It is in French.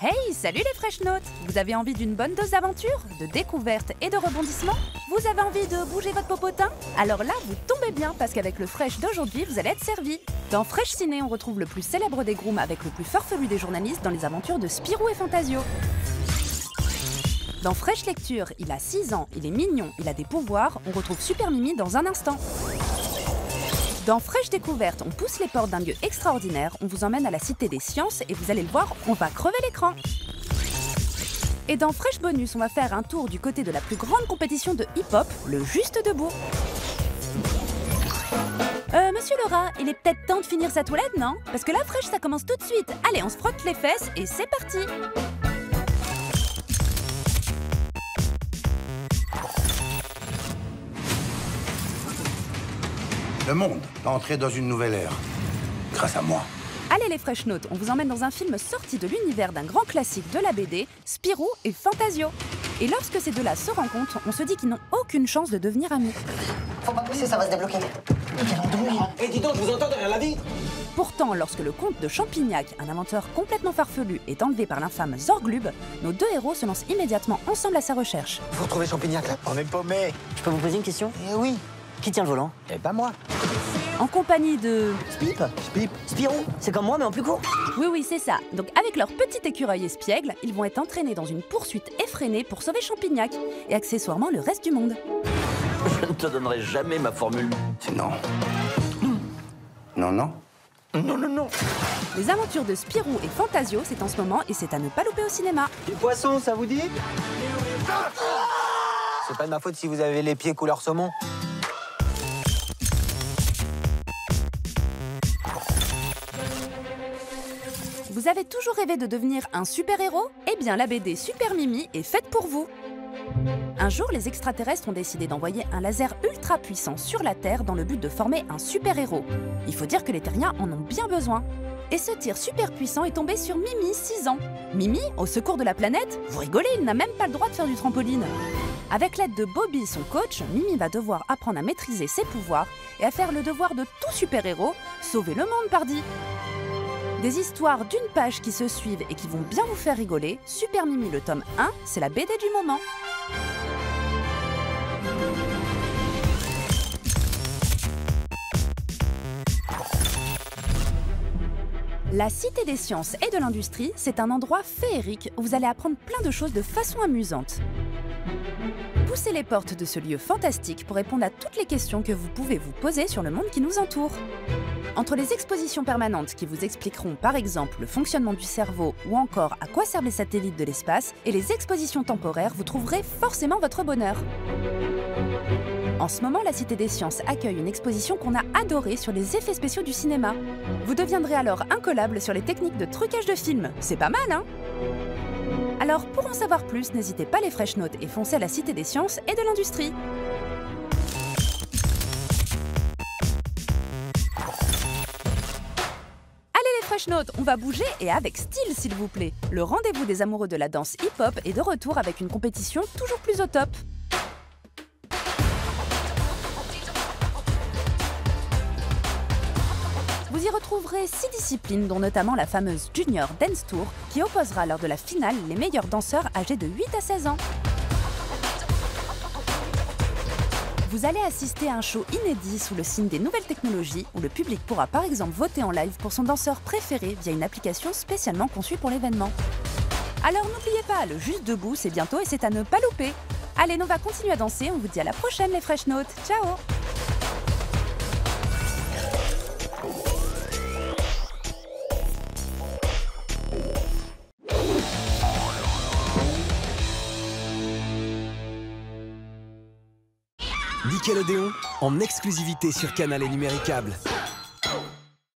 Hey, salut les Fresh Notes! Vous avez envie d'une bonne dose d'aventure, de découverte et de rebondissement? Vous avez envie de bouger votre popotin? Alors là, vous tombez bien parce qu'avec le Fresh d'aujourd'hui, vous allez être servi. Dans Fresh Ciné, on retrouve le plus célèbre des grooms avec le plus farfelu des journalistes dans les aventures de Spirou et Fantasio. Dans Fresh Lecture, il a 6 ans, il est mignon, il a des pouvoirs, on retrouve Super Mimi dans un instant. Dans Fresh Découverte, on pousse les portes d'un lieu extraordinaire, on vous emmène à la Cité des Sciences et vous allez le voir, on va crever l'écran. Et dans Fresh Bonus, on va faire un tour du côté de la plus grande compétition de hip-hop, le Juste Debout. Monsieur le rat, il est peut-être temps de finir sa toilette, non? Parce que là, Fresh, ça commence tout de suite. Allez, on se frotte les fesses et c'est parti! Le monde va entrer dans une nouvelle ère, grâce à moi. Allez les Fresh Notes, on vous emmène dans un film sorti de l'univers d'un grand classique de la BD, Spirou et Fantasio. Et lorsque ces deux-là se rencontrent, on se dit qu'ils n'ont aucune chance de devenir amis. Faut pas pousser, ça va se débloquer. Quelle andouille! Eh dis donc, je vous entends derrière la vitre! Pourtant, lorsque le comte de Champignac, un inventeur complètement farfelu, est enlevé par l'infâme Zorglub, nos deux héros se lancent immédiatement ensemble à sa recherche. Faut retrouver Champignac là. On est paumés. Je peux vous poser une question? Eh oui. Qui tient le volant? Eh ben moi. En compagnie de... Spip? Spirou? C'est comme moi mais en plus court? Oui, c'est ça. Donc avec leur petit écureuil espiègle, ils vont être entraînés dans une poursuite effrénée pour sauver Champignac, et accessoirement le reste du monde. Je ne te donnerai jamais ma formule. C'est non. Non. Non. Les aventures de Spirou et Fantasio, c'est en ce moment et c'est à ne pas louper au cinéma. Du poisson, ça vous dit? C'est pas de ma faute si vous avez les pieds couleur saumon. Vous avez toujours rêvé de devenir un super-héros? Eh bien, la BD Super Mimi est faite pour vous. Un jour, les extraterrestres ont décidé d'envoyer un laser ultra puissant sur la Terre dans le but de former un super-héros. Il faut dire que les terriens en ont bien besoin. Et ce tir super puissant est tombé sur Mimi, 6 ans. Mimi, au secours de la planète? Vous rigolez, il n'a même pas le droit de faire du trampoline. Avec l'aide de Bobby, son coach, Mimi va devoir apprendre à maîtriser ses pouvoirs et à faire le devoir de tout super-héros, sauver le monde, pardi. Des histoires d'une page qui se suivent et qui vont bien vous faire rigoler. Super Mimi, le tome 1, c'est la BD du moment. La Cité des Sciences et de l'Industrie, c'est un endroit féerique où vous allez apprendre plein de choses de façon amusante. Poussez les portes de ce lieu fantastique pour répondre à toutes les questions que vous pouvez vous poser sur le monde qui nous entoure. Entre les expositions permanentes qui vous expliqueront par exemple le fonctionnement du cerveau ou encore à quoi servent les satellites de l'espace et les expositions temporaires, vous trouverez forcément votre bonheur. En ce moment, la Cité des Sciences accueille une exposition qu'on a adorée sur les effets spéciaux du cinéma. Vous deviendrez alors incollable sur les techniques de trucage de films. C'est pas mal, hein? Alors, pour en savoir plus, n'hésitez pas les Fresh Notes et foncez à la Cité des Sciences et de l'Industrie. Allez les Fresh Notes, on va bouger et avec style s'il vous plaît. Le rendez-vous des amoureux de la danse hip-hop est de retour avec une compétition toujours plus au top. Vous y retrouverez 6 disciplines, dont notamment la fameuse Junior Dance Tour, qui opposera lors de la finale les meilleurs danseurs âgés de 8 à 16 ans. Vous allez assister à un show inédit sous le signe des nouvelles technologies, où le public pourra par exemple voter en live pour son danseur préféré via une application spécialement conçue pour l'événement. Alors n'oubliez pas, le Juste Debout, c'est bientôt et c'est à ne pas louper. Allez, on va continuer à danser, on vous dit à la prochaine les Fresh Notes. Ciao! Nickelodeon, en exclusivité sur Canal et Numéricable.